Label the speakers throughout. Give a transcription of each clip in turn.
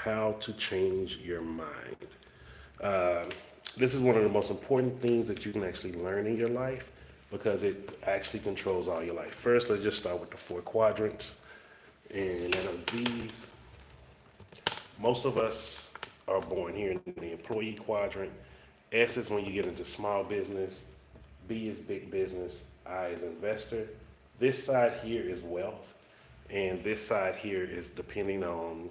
Speaker 1: how to change your mind. Uh, this is one of the most important things that you can actually learn in your life because it actually controls all your life. First, let's just start with the four quadrants. And out of these, most of us are born here in the employee quadrant. S is when you get into small business. B is big business. I is investor. This side here is wealth. And this side here is depending on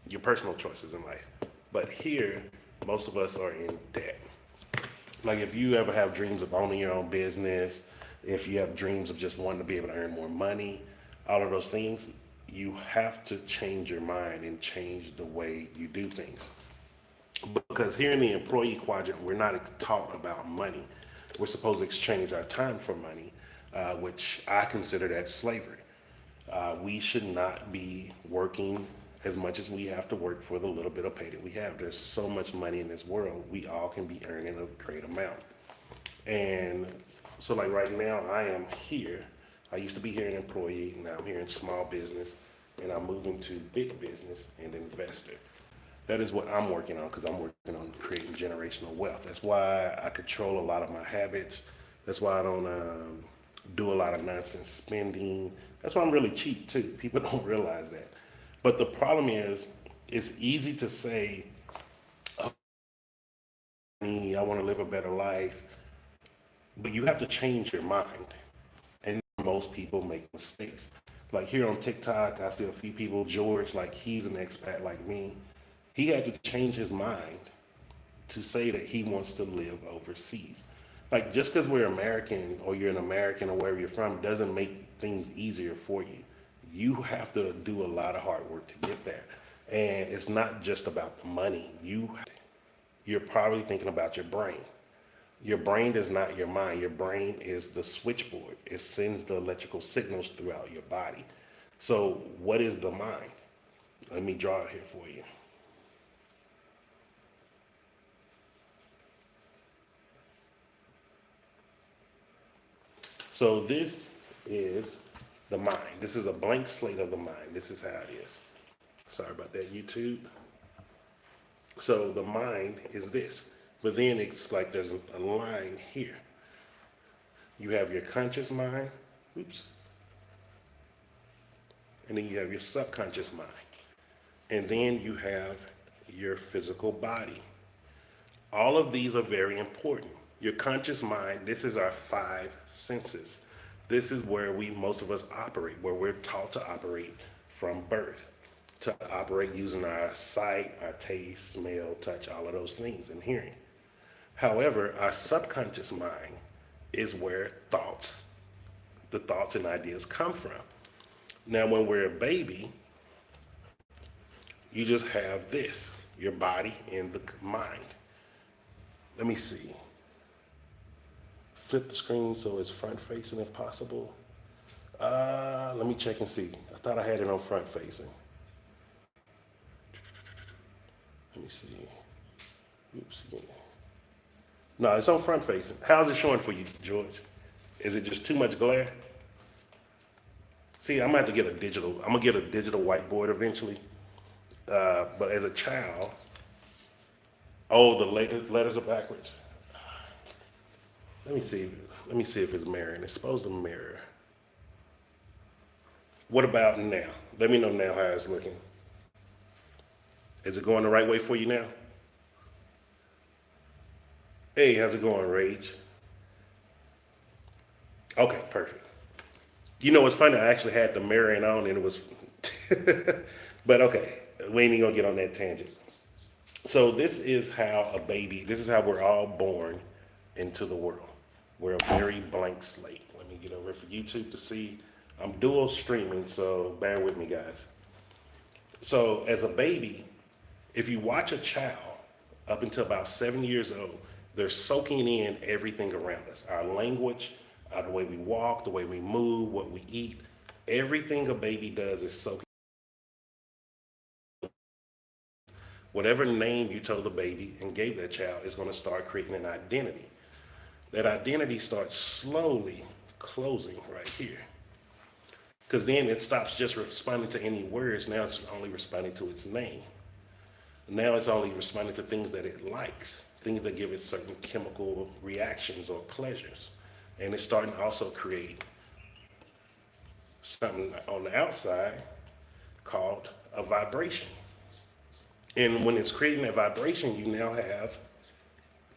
Speaker 1: your personal choices in life. But here, most of us are in debt. Like if you ever have dreams of owning your own business, if you have dreams of just wanting to be able to earn more money, all of those things, you have to change your mind and change the way you do things. Because here in the employee quadrant, we're not taught about money. We're supposed to exchange our time for money, which I consider that slavery. We should not be working as much as we have to work for the little bit of pay that we have. There's so much money in this world. We all can be earning a great amount. And so like right now, I am here. I used to be here an employee. Now I'm here in small business and I'm moving to big business and investor. That is what I'm working on because I'm working on creating generational wealth. That's why I control a lot of my habits. That's why I don't do a lot of nonsense spending. That's why I'm really cheap too. People don't realize that. But the problem is, it's easy to say, "Me, I want to live a better life," but you have to change your mind. And most people make mistakes. Like here on TikTok, I see a few people. George, like he's an expat like me. He had to change his mind to say that he wants to live overseas. Like just because we're American or you're an American or wherever you're from doesn't make things easier for you. You have to do a lot of hard work to get there. And it's not just about the money. You're probably thinking about your brain. Your brain is not your mind. Your brain is the switchboard. It sends the electrical signals throughout your body. So what is the mind? Let me draw it here for you. So this is the mind. This is a blank slate of the mind. This is how it is. Sorry about that, YouTube. So the mind is this. But then it's like there's a line here. You have your conscious mind, oops, and then you have your subconscious mind. And then you have your physical body. All of these are very important. Your conscious mind, this is our five senses. This is where most of us operate, where we're taught to operate from birth, to operate using our sight, our taste, smell, touch, all of those things, and hearing. However, our subconscious mind is where the thoughts and ideas come from. Now, when we're a baby, you just have this, your body and the mind. Let me see. Flip the screen so it's front facing if possible. Let me check and see. I thought I had it on front facing. Let me see. Oops. Yeah. No, it's on front facing. How's it showing for you, George? Is it just too much glare? See, I'm gonna have to get a digital. I'm gonna get a digital whiteboard eventually. But as a child, oh, the letters are backwards. Let me see. Let me see if it's mirroring. It's supposed to mirror. What about now? Let me know now how it's looking. Is it going the right way for you now? Hey, how's it going, Rage? Okay, perfect. You know what's funny? I actually had the mirroring on and it was, but okay, we ain't even gonna get on that tangent. So this is how this is how we're all born into the world. We're a very blank slate. Let me get over for YouTube to see. I'm dual streaming, so bear with me, guys. So as a baby, if you watch a child up until about 7 years old, they're soaking in everything around us. Our language, the way we walk, the way we move, what we eat. Everything a baby does is soak. Whatever name you told the baby and gave that child is going to start creating an identity. That identity starts slowly closing right here. Because then it stops just responding to any words. Now it's only responding to its name. Now it's only responding to things that it likes, things that give it certain chemical reactions or pleasures. And it's starting to also create something on the outside called a vibration. And when it's creating that vibration, you now have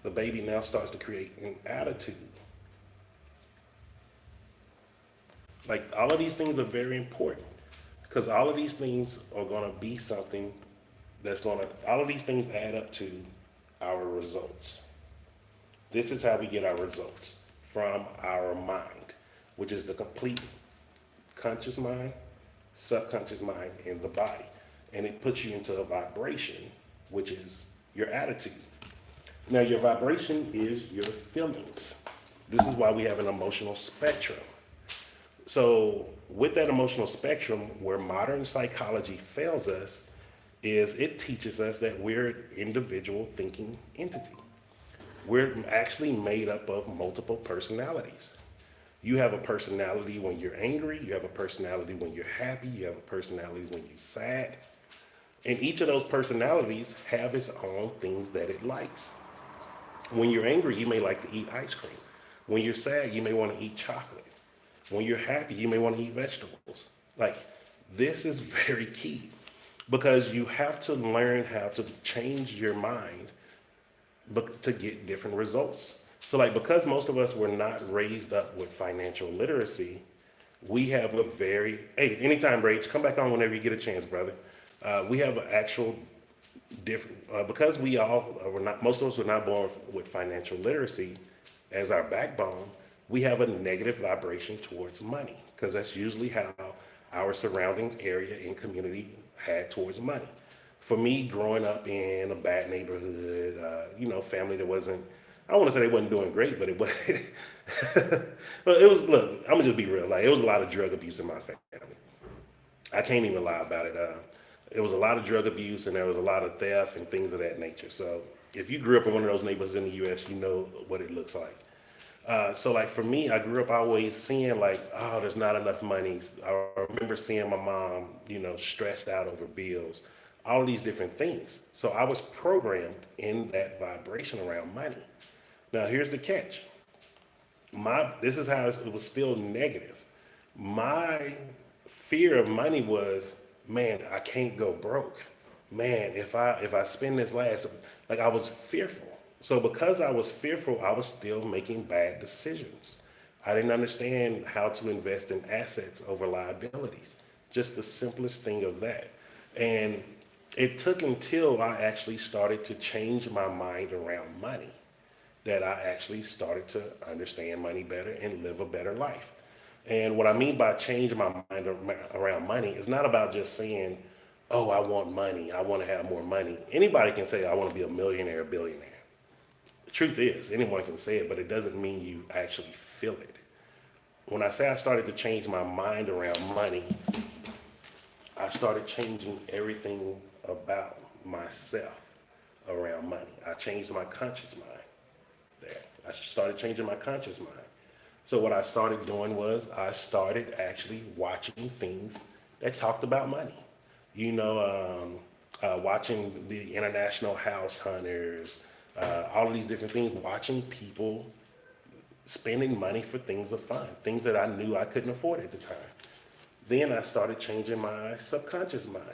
Speaker 1: the baby now starts to create an attitude. Like all of these things are very important because all of these things are going to be something that's going to, all of these things add up to our results. This is how we get our results from our mind, which is the complete conscious mind, subconscious mind, and the body. And it puts you into a vibration, which is your attitude. Now, your vibration is your feelings. This is why we have an emotional spectrum. So, with that emotional spectrum, where modern psychology fails us, is it teaches us that we're an individual thinking entity. We're actually made up of multiple personalities. You have a personality when you're angry, you have a personality when you're happy, you have a personality when you're sad. And each of those personalities have its own things that it likes. When you're angry, you may like to eat ice cream. When you're sad, you may want to eat chocolate. When you're happy, you may want to eat vegetables. Like, this is very key because you have to learn how to change your mind to get different results. So, like, because most of us were not raised up with financial literacy, we have a very, hey, anytime, Rach, come back on whenever you get a chance, brother. We have an actual different, because we all were not, most of us were not born with financial literacy as our backbone, we have a negative vibration towards money because that's usually how our surrounding area and community had towards money. For me, growing up in a bad neighborhood, family that wasn't, I don't want to say they wasn't doing great, but it was, but it was, look, I'm gonna just be real, like it was a lot of drug abuse in my family. I can't even lie about it. It was a lot of drug abuse and there was a lot of theft and things of that nature. So if you grew up in one of those neighborhoods in the U.S., you know what it looks like. So like for me, I grew up always seeing like, oh, there's not enough money. I remember seeing my mom, stressed out over bills, all of these different things. So I was programmed in that vibration around money. Now here's the catch. This is how it was still negative. My fear of money was, man, I can't go broke. Man, if I spend this last, like I was fearful. So because I was fearful, I was still making bad decisions. I didn't understand how to invest in assets over liabilities. Just the simplest thing of that. And it took until I actually started to change my mind around money that I actually started to understand money better and live a better life. And what I mean by changing my mind around money is not about just saying, oh, I want money, I want to have more money. Anybody can say, I want to be a millionaire, a billionaire. The truth is, anyone can say it, but it doesn't mean you actually feel it. When I say I started to change my mind around money, I started changing everything about myself around money. I changed my conscious mind there. I started changing my conscious mind. So what I started doing was I started actually watching things that talked about money. Watching the International House Hunters, all of these different things, watching people spending money for things of fun, things that I knew I couldn't afford at the time. Then I started changing my subconscious mind.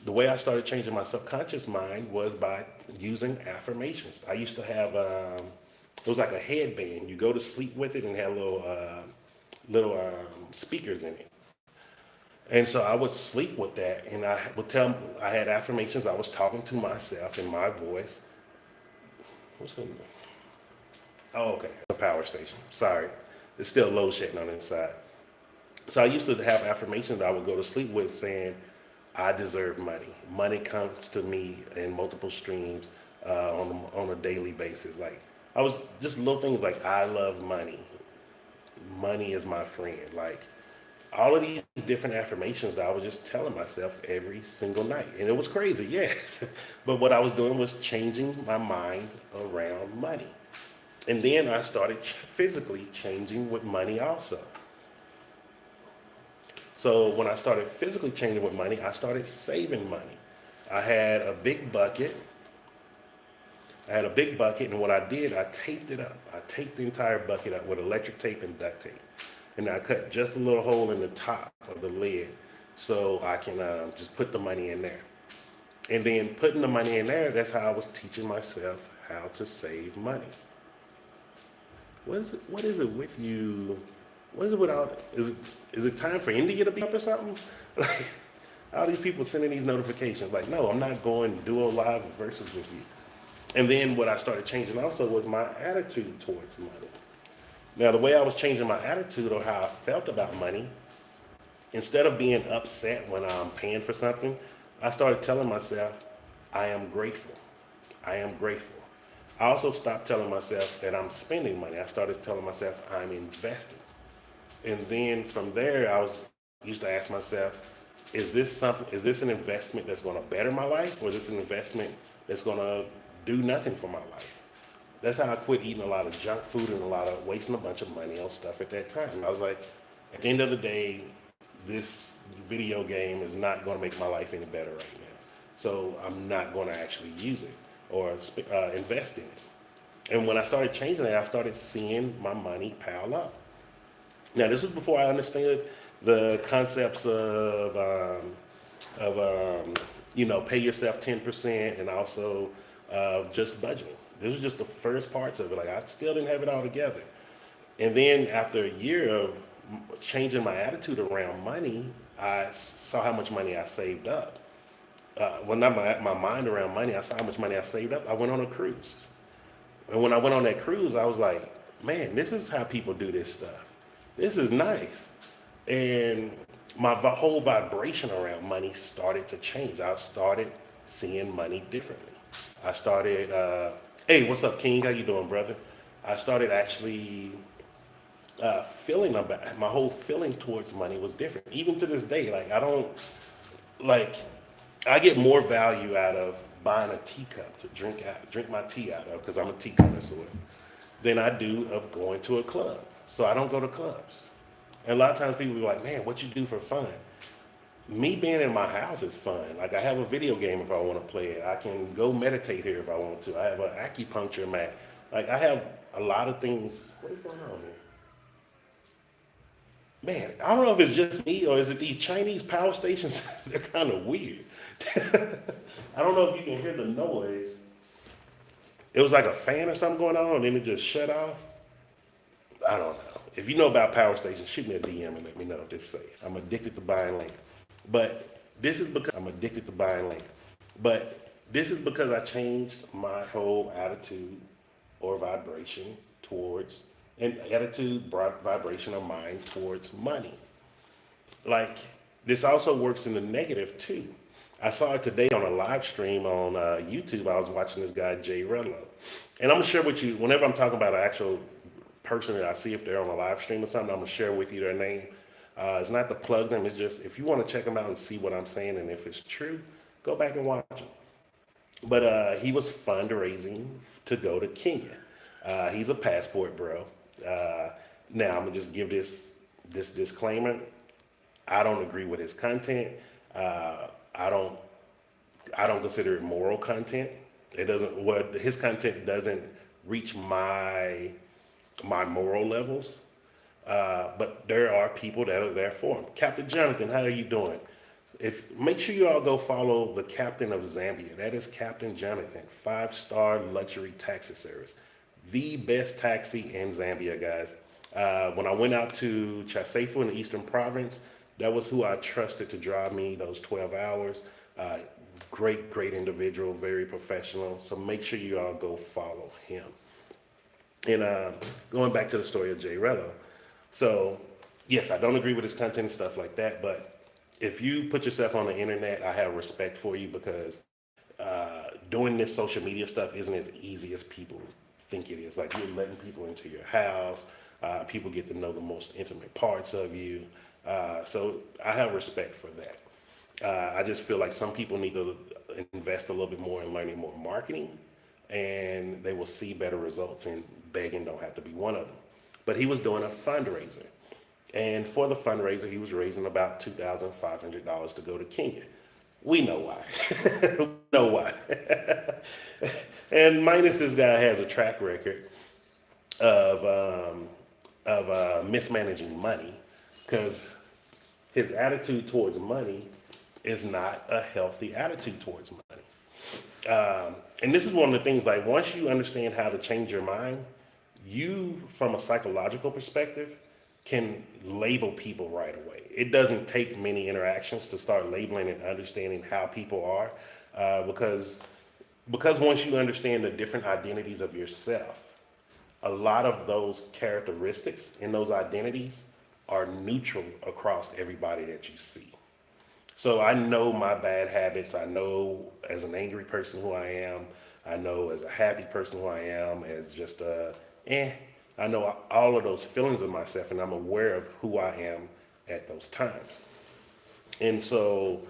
Speaker 1: The way I started changing my subconscious mind was by using affirmations. I used to have, it was like a headband. You go to sleep with it and have little speakers in it. And so I would sleep with that and I had affirmations. I was talking to myself in my voice. What's in there? Oh, okay, the power station. Sorry, it's still load shedding on the inside. So I used to have affirmations that I would go to sleep with saying, I deserve money. Money comes to me in multiple streams on a daily basis. Like I was just little things like I love money. Money is my friend. Like all of these different affirmations that I was just telling myself every single night. And it was crazy, yes. But what I was doing was changing my mind around money. And then I started physically changing with money also. So when I started physically changing with money, I started saving money. I had a big bucket. I had a big bucket, and what I did, I taped it up. I taped the entire bucket up with electric tape and duct tape. And I cut just a little hole in the top of the lid so I can just put the money in there. And then putting the money in there, that's how I was teaching myself how to save money. What is it with you? What is it without, is it time for India to be up or something? Like, all these people sending these notifications, like, no, I'm not going duo live versus with you. And then what I started changing also was my attitude towards money. Now, the way I was changing my attitude or how I felt about money, instead of being upset when I'm paying for something, I started telling myself, I am grateful. I am grateful. I also stopped telling myself that I'm spending money. I started telling myself I'm investing. And then from there, used to ask myself, is this an investment that's going to better my life, or is this an investment that's going to do nothing for my life? That's how I quit eating a lot of junk food and wasting a bunch of money on stuff at that time. I was like, at the end of the day, this video game is not going to make my life any better right now. So I'm not going to actually use it or invest in it. And when I started changing it, I started seeing my money pile up. Now, this was before I understood the concepts of pay yourself 10% and also just budgeting. This was just the first parts of it. Like, I still didn't have it all together. And then after a year of changing my attitude around money, I saw how much money I saved up. Not my mind around money, I saw how much money I saved up. I went on a cruise. And when I went on that cruise, I was like, man, this is how people do this stuff. This is nice. And my whole vibration around money started to change. I started seeing money differently. I started, hey, what's up, King? How you doing, brother? I started actually feeling about my whole feeling towards money was different. Even to this day, I get more value out of buying a teacup to drink my tea out of, because I'm a tea connoisseur, than I do of going to a club. So I don't go to clubs. And a lot of times people be like, man, what you do for fun? Me being in my house is fun. Like, I have a video game if I want to play it. I can go meditate here if I want to. I have an acupuncture mat. Like, I have a lot of things. What is going on here? Man, I don't know if it's just me or is it these Chinese power stations? They're kind of weird. I don't know if you can hear the noise. It was like a fan or something going on and then it just shut off. I don't know. If you know about power stations, shoot me a DM and let me know if this is safe. I'm addicted to buying land. But this is because I changed my whole attitude or vibration towards, and attitude, vibration of mine towards money. Like, this also works in the negative too. I saw it today on a live stream on YouTube. I was watching this guy, Jay Rello. And I'm gonna share with you, whenever I'm talking about an actual person that I see, if they're on a live stream or something, I'm gonna share with you their name. It's not to plug them, it's just, if you wanna check them out and see what I'm saying, and if it's true, go back and watch them. But he was fundraising to go to Kenya. He's a passport bro. Now I'm gonna just give this disclaimer. I don't agree with his content. I don't consider it moral content. His content doesn't reach my moral levels. But there are people that are there for him. Captain Jonathan, how are you doing? Make sure you all go follow the captain of Zambia. That is Captain Jonathan, 5-star luxury taxi service. The best taxi in Zambia, guys. When I went out to Cashapp in the Eastern Province, that was who I trusted to drive me those 12 hours. Great individual, very professional. So make sure you all go follow him. And going back to the story of Jay Rello. So, yes, I don't agree with his content and stuff like that, but if you put yourself on the internet, I have respect for you, because doing this social media stuff isn't as easy as people think it is. Like, you're letting people into your house. People get to know the most intimate parts of you. So I have respect for that. I just feel like some people need to invest a little bit more in learning more marketing, and they will see better results, and begging don't have to be one of them. But he was doing a fundraiser. And for the fundraiser, he was raising about $2,500 to go to Kenya. We know why. We know why. And minus this guy has a track record of mismanaging money, because his attitude towards money is not a healthy attitude towards money. And this is one of the things, like, once you understand how to change your mind, you, from a psychological perspective, can label people right away. It doesn't take many interactions to start labeling and understanding how people are, because once you understand the different identities of yourself, a lot of those characteristics and those identities are neutral across everybody that you see. So I know my bad habits. I know as an angry person who I am. I know as a happy person who I am. As just a eh. I know all of those feelings of myself, and I'm aware of who I am at those times. And so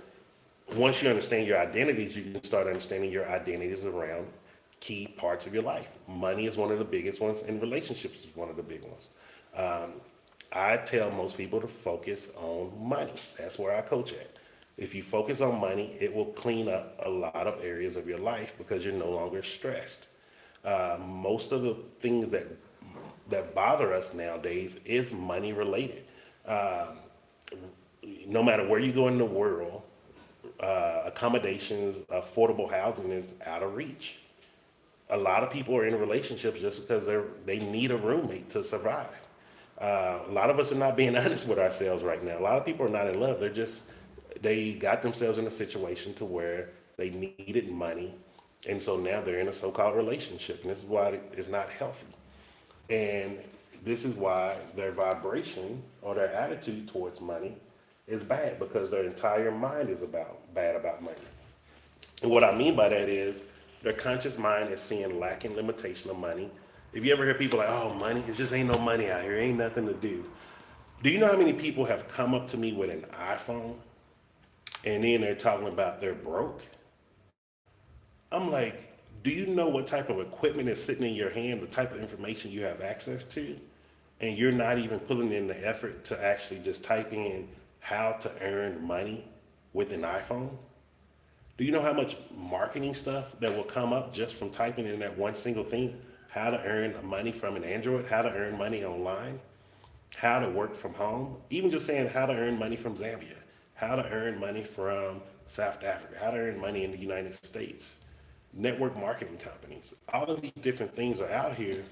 Speaker 1: once you understand your identities, you can start understanding your identities around key parts of your life. Money is one of the biggest ones, and relationships is one of the big ones. I tell most people to focus on money. That's where I coach at. If you focus on money, it will clean up a lot of areas of your life because you're no longer stressed. Most of the things that bother us nowadays is money related. No matter where you go in the world, accommodations, affordable housing is out of reach. A lot of people are in relationships just because they need a roommate to survive. A lot of us are not being honest with ourselves right now. A lot of people are not in love. They got themselves in a situation to where they needed money, and so now they're in a so-called relationship, and this is why it's not healthy. And this is why their vibration or their attitude towards money is bad, because their entire mind is bad about money. And what I mean by that is their conscious mind is seeing lack and limitation of money. If you ever hear people like, "Oh, money, it just ain't no money out here, ain't nothing to do." Do you know how many people have come up to me with an iPhone and then they're talking about they're broke? I'm like, do you know what type of equipment is sitting in your hand, the type of information you have access to? And you're not even putting in the effort to actually just type in how to earn money with an iPhone? Do you know how much marketing stuff that will come up just from typing in that one single thing? How to earn money from an Android, how to earn money online, how to work from home, even just saying how to earn money from Zambia, how to earn money from South Africa, how to earn money in the United States, network marketing companies. All of these different things are out here,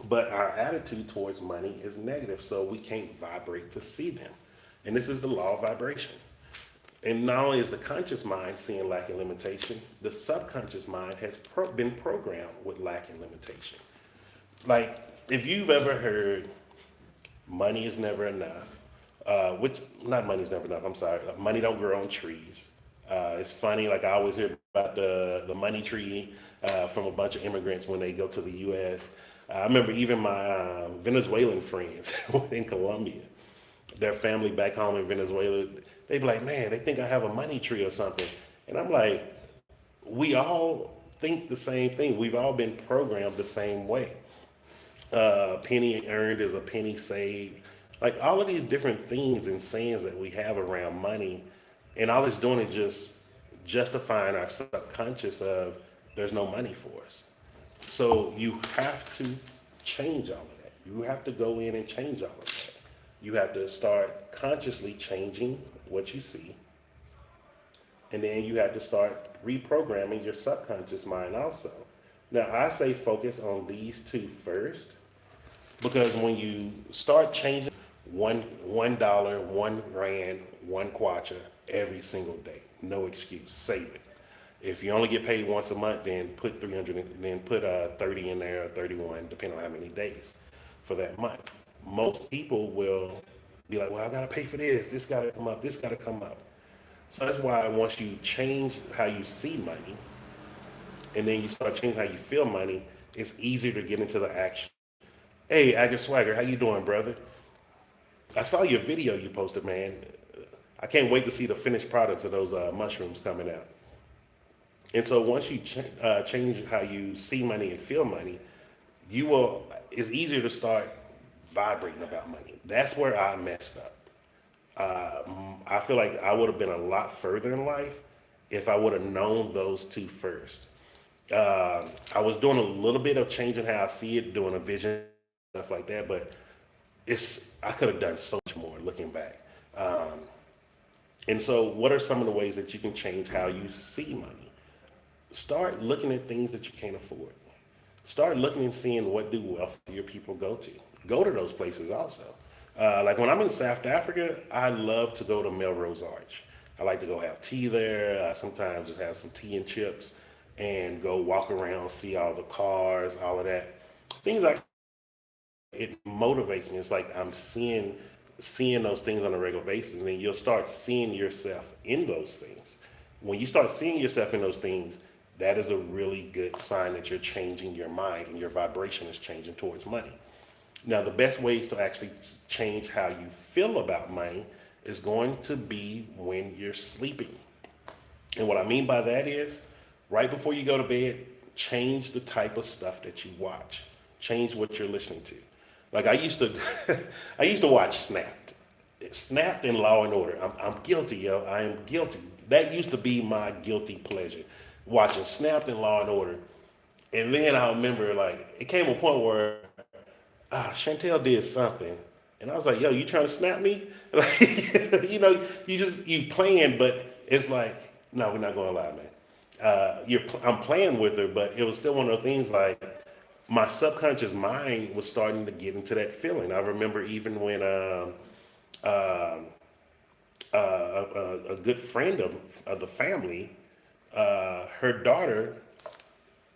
Speaker 1: but our attitude towards money is negative, so we can't vibrate to see them. And this is the law of vibration. And not only is the conscious mind seeing lack and limitation, the subconscious mind has been programmed with lack and limitation. Like, if you've ever heard money is never enough, which, not money's never enough, I'm sorry, money don't grow on trees. It's funny, like I always hear about the money tree from a bunch of immigrants when they go to the US. I remember even my Venezuelan friends in Colombia, their family back home in Venezuela, they be like, "Man, they think I have a money tree or something." And I'm like, we all think the same thing. We've all been programmed the same way. Penny earned is a penny saved. Like, all of these different things and sayings that we have around money, and all it's doing is just justifying our subconscious of there's no money for us. So you have to change all of that. You have to go in and change all of that. You have to start consciously changing what you see, and then you have to start reprogramming your subconscious mind also. Now, I say focus on these two first, because when you start changing $1, 1 rand, 1 kwacha every single day, no excuse, save it. If you only get paid once a month, then put 300, then put 30 in there, or 31, depending on how many days for that month. Most people will be like, "Well, I gotta pay for this. This gotta come up. This gotta come up." So that's why once you change how you see money, and then you start changing how you feel money, it's easier to get into the action. Hey, Agger Swagger, how you doing, brother? I saw your video you posted, man. I can't wait to see the finished products of those mushrooms coming out. And so once you change how you see money and feel money, you will. It's easier to start vibrating about money. That's where I messed up. I feel like I would have been a lot further in life if I would have known those two first. I was doing a little bit of changing how I see it, doing a vision, stuff like that, but I could have done so much more looking back. And so, what are some of the ways that you can change how you see money? Start looking at things that you can't afford. Start looking and seeing what do wealthier people go to. Go to those places also. Like when I'm in South Africa, I love to go to Melrose Arch. I like to go have tea there. Sometimes just have some tea and chips, and go walk around, see all the cars, all of that. Things like it motivates me. It's like I'm seeing those things on a regular basis, and then you'll start seeing yourself in those things. When you start seeing yourself in those things, that is a really good sign that you're changing your mind and your vibration is changing towards money. Now, the best ways to actually change how you feel about money is going to be when you're sleeping. And what I mean by that is, right before you go to bed, change the type of stuff that you watch. Change what you're listening to. Like I used to, I used to watch Snapped and Law and Order. I'm guilty, yo. I am guilty. That used to be my guilty pleasure, watching Snapped and Law and Order. And then I remember, like, it came a point where Chantel did something, and I was like, "Yo, you trying to snap me?" Like, you playing, but it's like, no, we're not going to lie, man. I'm playing with her, but it was still one of those things like my subconscious mind was starting to get into that feeling. I remember even when a good friend of the family, her daughter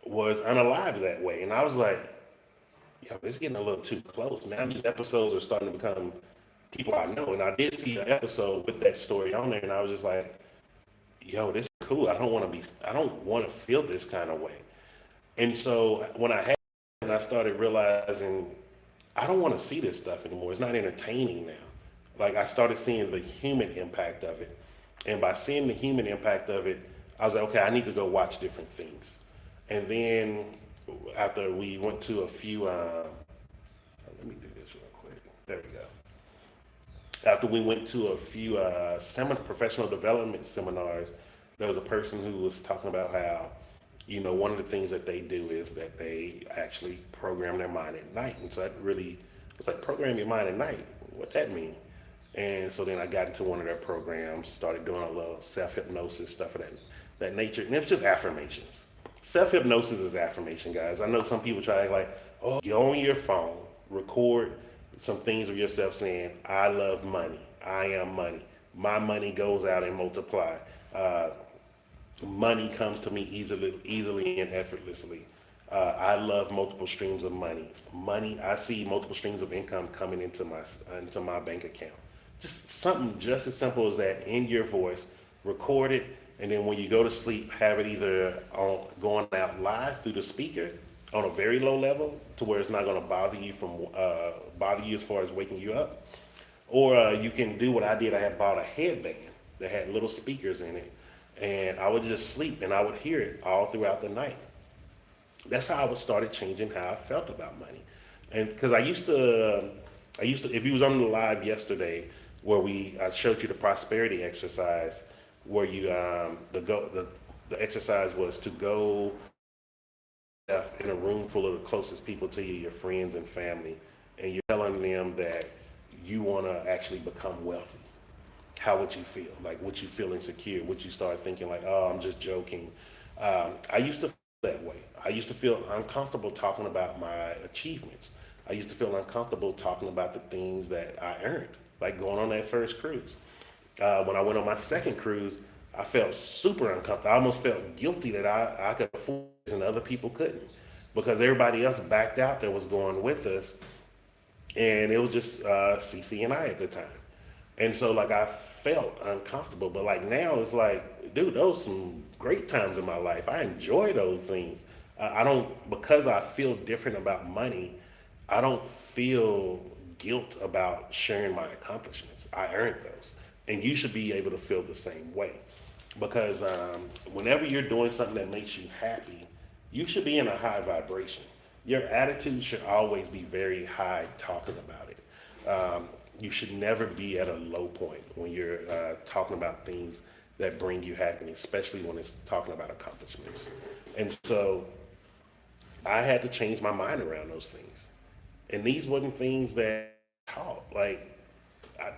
Speaker 1: was unalived that way, and I was like, "Yo, it's getting a little too close." Now these episodes are starting to become people I know, and I did see an episode with that story on there, and I was just like, "Yo, this is cool. I don't want to feel this kind of way." And so when I had, and I started realizing I don't want to see this stuff anymore. It's not entertaining now. Like I started seeing the human impact of it, and by seeing the human impact of it, I was like, okay, I need to go watch different things. And then after we went to a few, let me do this real quick. There we go. After we went to a few professional development seminars, there was a person who was talking about how, one of the things that they do is that they actually program their mind at night. And so that really, it's like, program your mind at night. What that mean? And so then I got into one of their programs, started doing a little self-hypnosis, stuff of that nature. And it was just affirmations. Self-hypnosis is affirmation, guys. I know some people try to act like, oh, go on your phone, record some things of yourself saying, I love money. I am money. My money goes out and multiply. Money comes to me easily and effortlessly. I love multiple streams of money. I see multiple streams of income coming into my bank account. Just something just as simple as that in your voice, record it, and then when you go to sleep, have it either going out live through the speaker on a very low level to where it's not going to bother you as far as waking you up, or you can do what I did. I had bought a headband that had little speakers in it, and I would just sleep and I would hear it all throughout the night. That's how I started changing how I felt about money. And because I used to, if you was on the live yesterday where I showed you the prosperity exercise, where you, the exercise was to go in a room full of the closest people to you, your friends and family, and you're telling them that you want to actually become wealthy. How would you feel? Like, would you feel insecure? Would you start thinking like, oh, I'm just joking? I used to feel that way. I used to feel uncomfortable talking about my achievements. I used to feel uncomfortable talking about the things that I earned, like going on that first cruise. When I went on my second cruise, I felt super uncomfortable. I almost felt guilty that I could afford this and other people couldn't, because everybody else backed out that was going with us, and it was just CC and I at the time. And so like I felt uncomfortable, but like now it's like, dude, those some great times in my life. I enjoy those things. I don't, because I feel different about money, I don't feel guilt about sharing my accomplishments. I earned those. And you should be able to feel the same way. Because whenever you're doing something that makes you happy, you should be in a high vibration. Your attitude should always be very high talking about it. you should never be at a low point when you're talking about things that bring you happiness, especially when it's talking about accomplishments. And so I had to change my mind around those things. And these wasn't things that I taught. Like,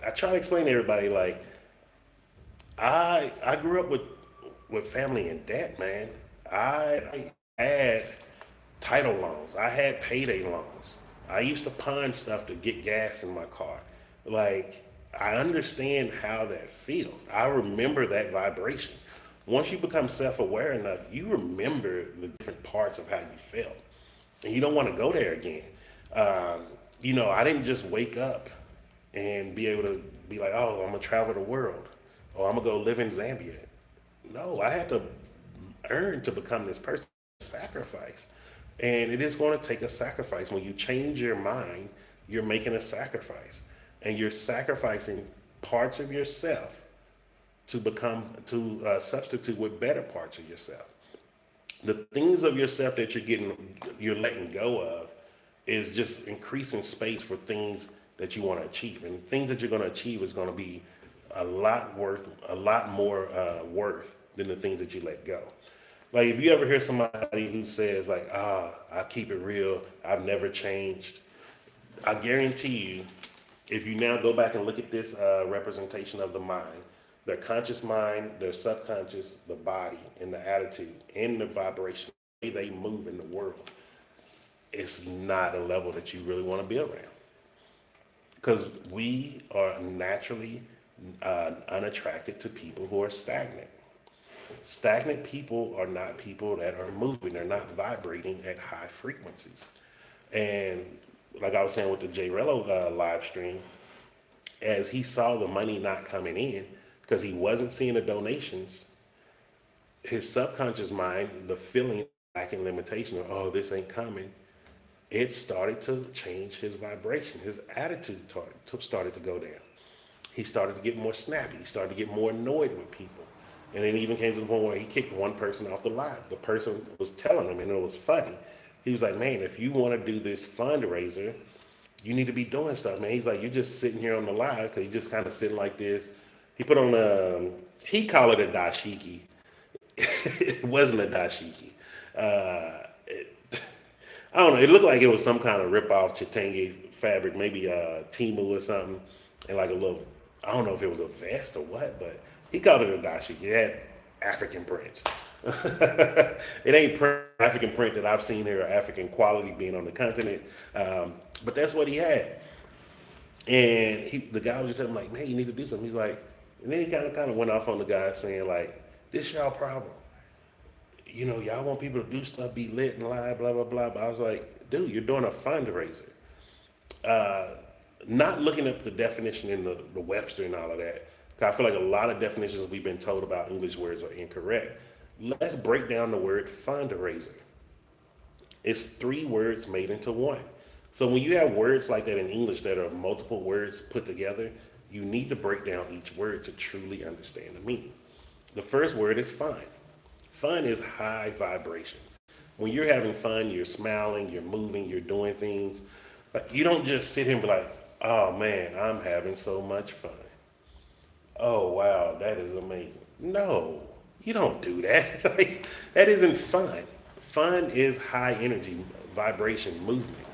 Speaker 1: I try to explain to everybody, like, I grew up with family in debt, man. I had title loans. I had payday loans. I used to pawn stuff to get gas in my car. Like, I understand how that feels. I remember that vibration. Once you become self-aware enough, you remember the different parts of how you felt, and you don't want to go there again. I didn't just wake up and be able to be like, oh, I'm gonna travel the world, or I'm gonna go live in Zambia. No, I had to earn to become this person. Sacrifice, and it is going to take a sacrifice. When you change your mind, you're making a sacrifice, and you're sacrificing parts of yourself to substitute with better parts of yourself. The things of yourself that you're letting go of is just increasing space for things that you want to achieve, and things that you're going to achieve is going to be a lot more worth than the things that you let go. Like, if you ever hear somebody who says like, I keep it real, I've never changed, I guarantee you, if you now go back and look at this representation of the mind, their conscious mind, their subconscious, the body, and the attitude, and the vibration, the way they move in the world, it's not a level that you really want to be around. Because we are naturally unattracted to people who are stagnant. Stagnant people are not people that are moving. They're not vibrating at high frequencies. And like I was saying with the J Rello live stream, as he saw the money not coming in because he wasn't seeing the donations, his subconscious mind, the feeling lacking limitation of, oh, this ain't coming, it started to change his vibration. His attitude started to go down. He started to get more snappy. He started to get more annoyed with people. And it even came to the point where he kicked one person off the live. The person was telling him, and it was funny. He was like, man, if you want to do this fundraiser, you need to be doing stuff, man. He's like, you're just sitting here on the live, because he just kind of sitting like this. He put on he called it a dashiki. It wasn't a dashiki. I don't know. It looked like it was some kind of rip-off Chitenge fabric, maybe Timu or something, and like a little, I don't know if it was a vest or what, but he called it a dashiki. It had African prints. It ain't African print that I've seen here, or African quality being on the continent, but that's what he had. And the guy was just telling him like, man, you need to do something. He's like, and then he kind of went off on the guy saying like, this y'all problem. Y'all want people to do stuff, be lit and live, blah, blah, blah. But I was like, dude, you're doing a fundraiser. Not looking up the definition in the Webster and all of that. 'Cause I feel like a lot of definitions we've been told about English words are incorrect. Let's break down the word fundraiser. It's 3 words made into one. So when you have words like that in English that are multiple words put together, you need to break down each word to truly understand the meaning. The first word is fun. Fun is high vibration. When you're having fun, you're smiling, you're moving, you're doing things. Like, you don't just sit here and be like, oh man, I'm having so much fun. Oh wow, that is amazing. No, you don't do that. Like, that isn't fun. Fun is high energy, vibration, movement.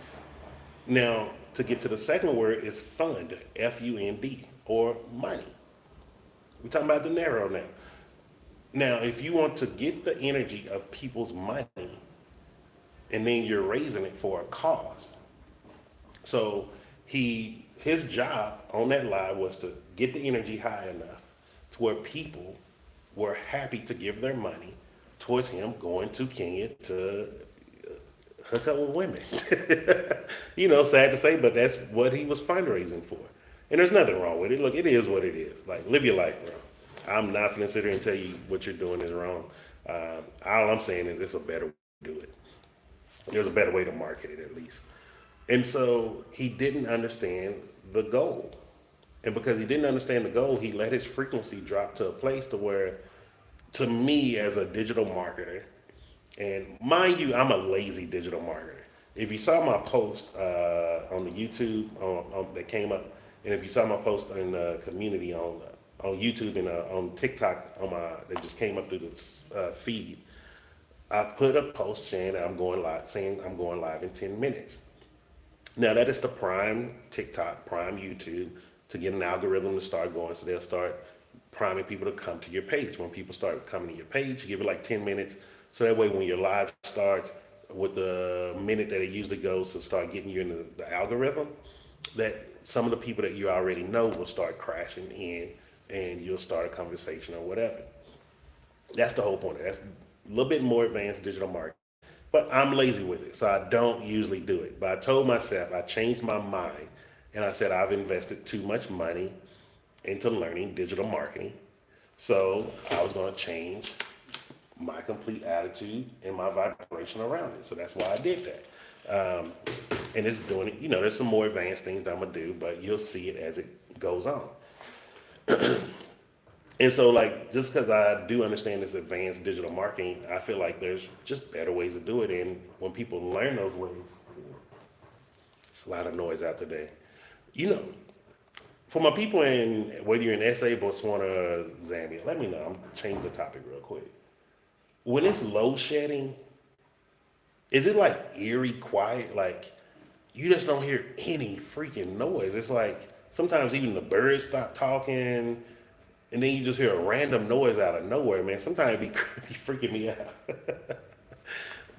Speaker 1: Now, to get to the second word is fund, F-U-N-D, or money. We're talking about dinero now. Now, if you want to get the energy of people's money, and then you're raising it for a cause. So his job on that live was to get the energy high enough to where people were happy to give their money towards him going to Kenya to hook up with women. Sad to say, but that's what he was fundraising for. And there's nothing wrong with it. Look, it is what it is. Like, live your life, bro. I'm not going to sit here and tell you what you're doing is wrong. All I'm saying is it's a better way to do it. There's a better way to market it, at least. And so he didn't understand the goal. And because he didn't understand the goal, he let his frequency drop to a place to where, to me as a digital marketer, and mind you, I'm a lazy digital marketer. If you saw my post on the YouTube that came up, And if you saw my post in the community on YouTube and on TikTok on my that just came up through the feed, I put a post saying that I'm going live, saying I'm going live in 10 minutes. Now that is the prime TikTok, prime YouTube to get an algorithm to start going, so they'll start priming people to come to your page. When people start coming to your page, you give it like 10 minutes, so that way when your live starts, with the minute that it usually goes to start getting you into the algorithm, that some of the people that you already know will start crashing in, and you'll start a conversation or whatever. That's the whole point. That's a little bit more advanced digital marketing. But I'm lazy with it, so I don't usually do it. But I told myself, I changed my mind, and I said I've invested too much money into learning digital marketing. So I was going to change my complete attitude and my vibration around it. So that's why I did that. Um, and it's doing it, there's some more advanced things that I'm going to do, but you'll see it as it goes on. And so, like, just because I do understand this advanced digital marketing, I feel like there's just better ways to do it. And when people learn those ways, it's a lot of noise out today. You know, for my people in, whether you're in SA, Botswana, or Zambia, let me know. I'm changing the topic real quick. When it's load shedding, is it like eerie quiet? Like, you just don't hear any freaking noise. It's like sometimes even the birds stop talking, and then you just hear a random noise out of nowhere, man. Sometimes it be, be freaking me out.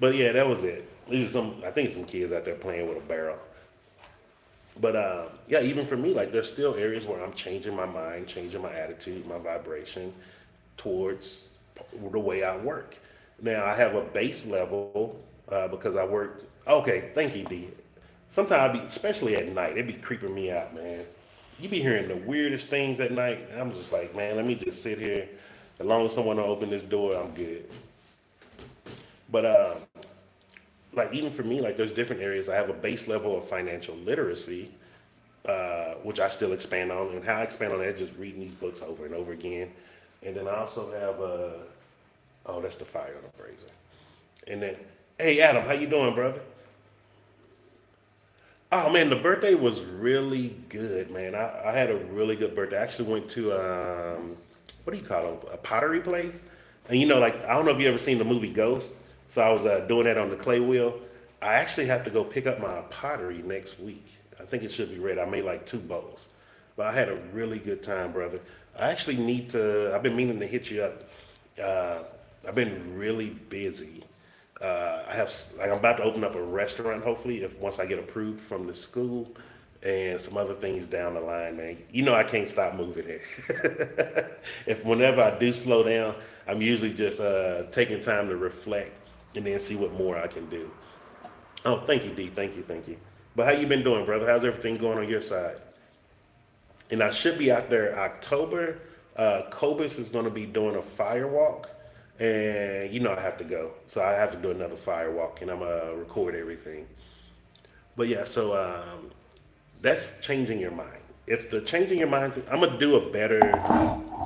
Speaker 1: But yeah, that was it. These are some, I think some kids out there playing with a barrel. But yeah, even for me, like there's still areas where I'm changing my mind, changing my attitude, my vibration towards the way I work. Now I have a base level because I worked. Okay, thank you, D. Sometimes, especially at night, it be creeping me out, man. You be hearing the weirdest things at night, and I'm just like, man, let me just sit here. As long as someone will open this door, I'm good. But like even for me, like there's different areas. I have a base level of financial literacy, which I still expand on, and how I expand on that is just reading these books over and over again. And then I also have oh, that's the fire on the brazier. And then, hey Adam, how you doing, brother? Oh man, the birthday was really good, man. I had a really good birthday. I actually went to what do you call them? A pottery place. And like I don't know if you ever seen the movie Ghost. So I was doing that on the clay wheel. I actually have to go pick up my pottery next week. I think it should be ready. I made like two bowls, but I had a really good time, brother. I actually need to. I've been meaning to hit you up. Uh, I've been really busy. I have like I'm about to open up a restaurant. Hopefully, if once I get approved from the school, and some other things down the line, man. I can't stop moving here. If whenever I do slow down, I'm usually just taking time to reflect and then see what more I can do. Oh, thank you, D. Thank you, thank you. But how you been doing, brother? How's everything going on your side? And I should be out there October. Cobus is going to be doing a fire walk, and I have to go, so I have to do another fire walk, and I'm gonna record everything. But yeah, so that's changing your mind. If the changing your mind, I'm gonna do a better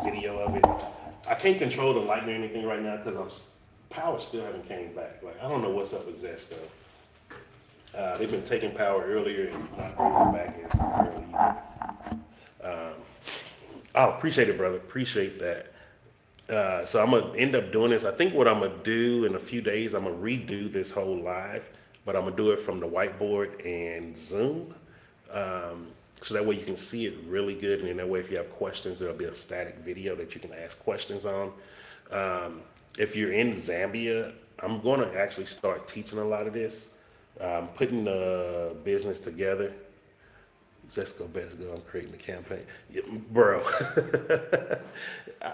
Speaker 1: video of it. I can't control the lighting or anything right now because power still haven't came back. Like I don't know what's up with Zesco. They've been taking power earlier and not bringing it back as early. Oh, appreciate it, brother. Appreciate that. So I'm gonna end up doing this. I think what I'm gonna do in a few days, I'm gonna redo this whole live, but I'm gonna do it from the whiteboard and Zoom. So that way you can see it really good, and then that way if you have questions, there'll be a static video that you can ask questions on. If you're in Zambia, I'm going to actually start teaching a lot of this. Putting the business together. Zesco best go. I'm creating a campaign, yeah, bro.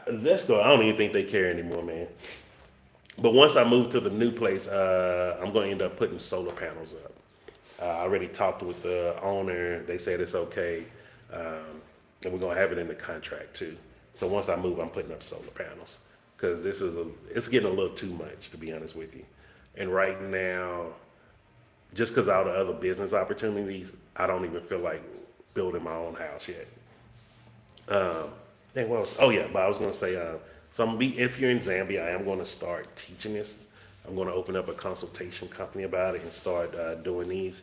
Speaker 1: Zesco, I don't even think they care anymore, man. But once I move to the new place, I'm going to end up putting solar panels up. I already talked with the owner. They said it's okay, and we're going to have it in the contract too. So once I move, I'm putting up solar panels because it's getting a little too much, to be honest with you. And right now, just because all the other business opportunities, I don't even feel like building my own house yet. Dang, what else? Oh yeah, but I was gonna say, so if you're in Zambia, I am gonna start teaching this. I'm gonna open up a consultation company about it and start doing these.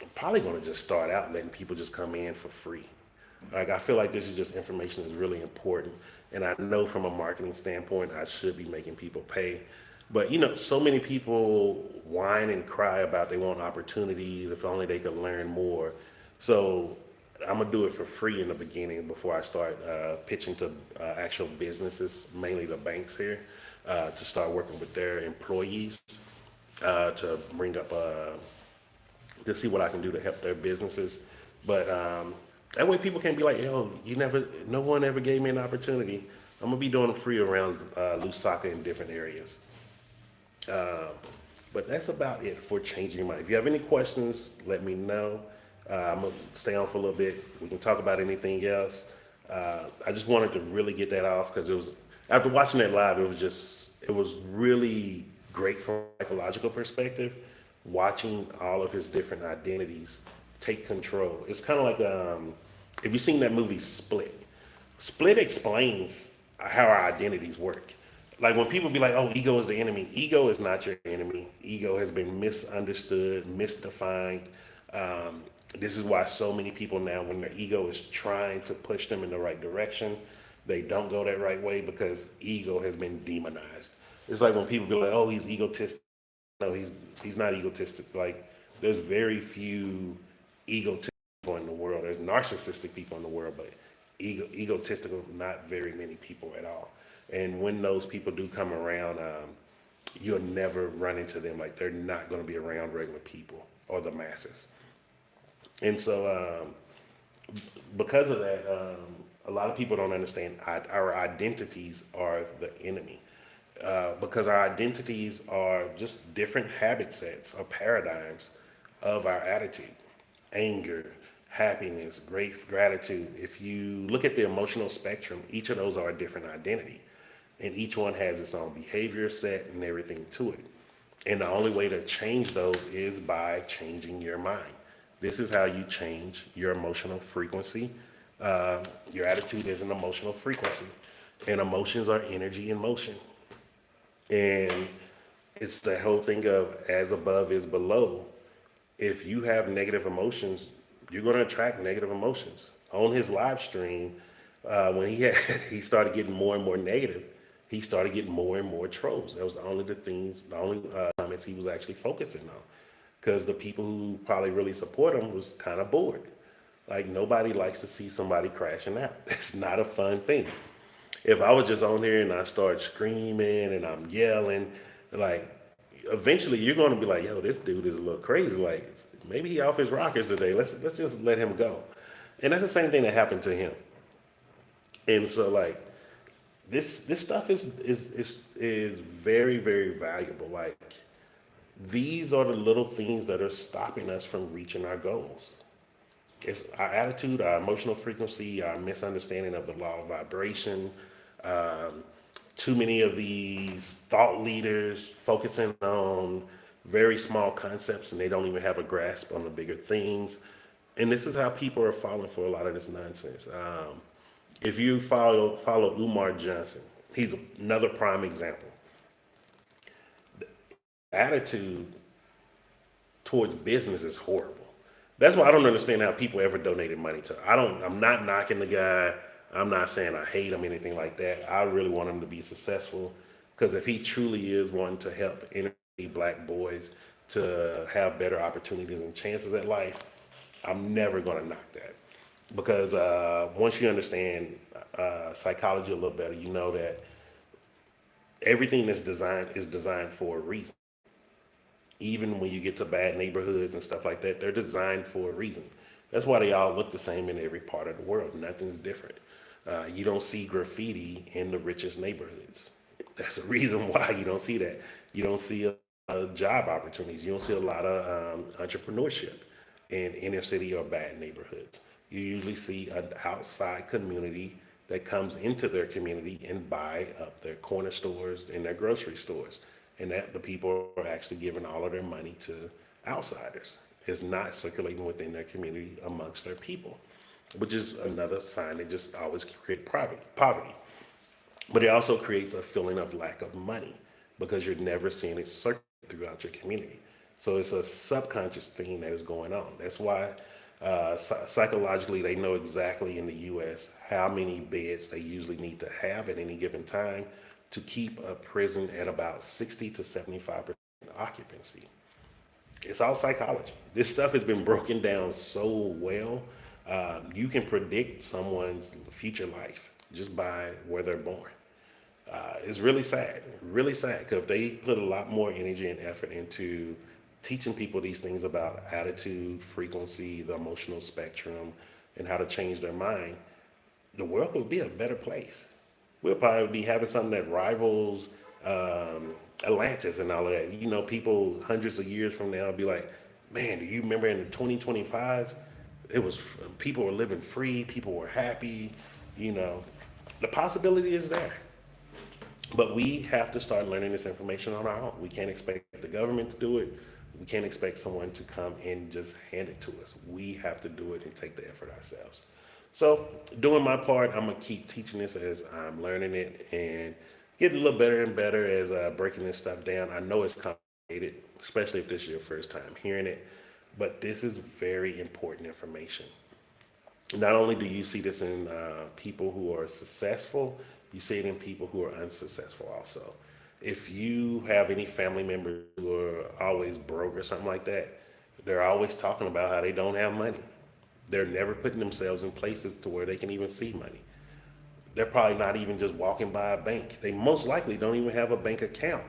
Speaker 1: I'm probably going to just start out letting people just come in for free. Like I feel like this is just information that's really important, and I know from a marketing standpoint I should be making people pay, but so many people whine and cry about they want opportunities if only they could learn more. So I'm gonna do it for free in the beginning before I start pitching to actual businesses, mainly the banks here, to start working with their employees to bring up to see what I can do to help their businesses. But that way people can't be like, yo, no one ever gave me an opportunity. I'm gonna be doing them free around Lusaka in different areas. But that's about it for changing your mind. If you have any questions, let me know. I'm gonna stay on for a little bit. We can talk about anything else. I just wanted to really get that off because it was after watching that live, it was really great from a psychological perspective. Watching all of his different identities take control. It's kind of like if you've seen that movie Split. Split explains how our identities work. Like when people be like, "Oh, ego is the enemy." Ego is not your enemy. Ego has been misunderstood, misdefined. This is why so many people now, when their ego is trying to push them in the right direction, they don't go that right way because ego has been demonized. It's like when people be like, "Oh, he's egotistic." No, he's not egotistic. Like there's very few egotistic people in the world. There's narcissistic people in the world, but egotistical, not very many people at all. And when those people do come around, you'll never run into them. Like they're not going to be around regular people or the masses. And so, because of that, a lot of people don't understand our identities are the enemy. Because our identities are just different habit sets or paradigms of our attitude, anger, happiness, great gratitude. If you look at the emotional spectrum, each of those are a different identity, and each one has its own behavior set and everything to it. And the only way to change those is by changing your mind. This is how you change your emotional frequency. Your attitude is an emotional frequency, and emotions are energy in motion. And it's the whole thing of as above is below. If you have negative emotions, you're going to attract negative emotions. On his live stream, when he started getting more and more negative, he started getting more and more trolls. That was the only comments he was actually focusing on, because the people who probably really support him was kind of bored. Like nobody likes to see somebody crashing out. It's not a fun thing. If I was just on here and I start screaming and I'm yelling, like eventually you're going to be like, yo, this dude is a little crazy. Like maybe he off his rockers today. Let's just let him go. And that's the same thing that happened to him. And so like this stuff is very very valuable. Like these are the little things that are stopping us from reaching our goals. It's our attitude, our emotional frequency, our misunderstanding of the law of vibration. Um, Too many of these thought leaders focusing on very small concepts and they don't even have a grasp on the bigger things. And this is how people are falling for a lot of this nonsense. If you follow Umar Johnson, he's another prime example. Attitude towards business is horrible. That's why I don't understand how people ever donated money to. I'm not knocking the guy. I'm not saying I hate him, anything like that. I really want him to be successful because if he truly is wanting to help inner city black boys to have better opportunities and chances at life, I'm never going to knock that. Because once you understand psychology a little better, you know that everything that's designed is designed for a reason. Even when you get to bad neighborhoods and stuff like that, they're designed for a reason. That's why they all look the same in every part of the world. Nothing's different. You don't see graffiti in the richest neighborhoods. That's the reason why you don't see that. You don't see job opportunities. You don't see a lot of entrepreneurship in inner city or bad neighborhoods. You usually see an outside community that comes into their community and buy up their corner stores and their grocery stores. And that the people are actually giving all of their money to outsiders. It's not circulating within their community amongst their people, which is another sign that just always create poverty. But it also creates a feeling of lack of money because you're never seeing it circulate throughout your community. So it's a subconscious thing that is going on. That's why psychologically they know exactly in the U.S. how many beds they usually need to have at any given time to keep a prison at about 60 to 75% occupancy. It's all psychology. This stuff has been broken down so well. You can predict someone's future life just by where they're born. It's really sad, because if they put a lot more energy and effort into teaching people these things about attitude, frequency, the emotional spectrum, and how to change their mind, the world would be a better place. We'll probably be having something that rivals Atlantis and all of that. You know, people hundreds of years from now be like, man, do you remember in the 2025s? It was people were living free, people were happy. You know, the possibility is there. But we have to start learning this information on our own. We can't expect the government to do it. We can't expect someone to come and just hand it to us. We have to do it and take the effort ourselves. So, doing my part, I'm gonna keep teaching this as I'm learning it and get a little better and better as breaking this stuff down. I know it's complicated, especially if this is your first time hearing it, but this is very important information. Not only do you see this in people who are successful, you see it in people who are unsuccessful also. If you have any family members who are always broke or something like that, they're always talking about how they don't have money. They're never putting themselves in places to where they can even see money. They're probably not even just walking by a bank. They most likely don't even have a bank account.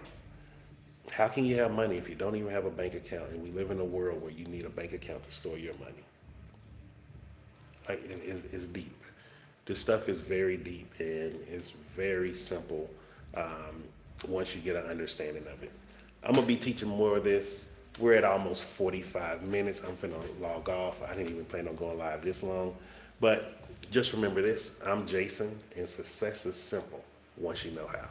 Speaker 1: How can you have money if you don't even have a bank account? And we live in a world where you need a bank account to store your money. Like, it's deep. This stuff is very deep and it's very simple once you get an understanding of it. I'm gonna be teaching more of this. We're at almost 45 minutes. I'm finna log off. I didn't even plan on going live this long. But just remember this, I'm Jason, and success is simple once you know how.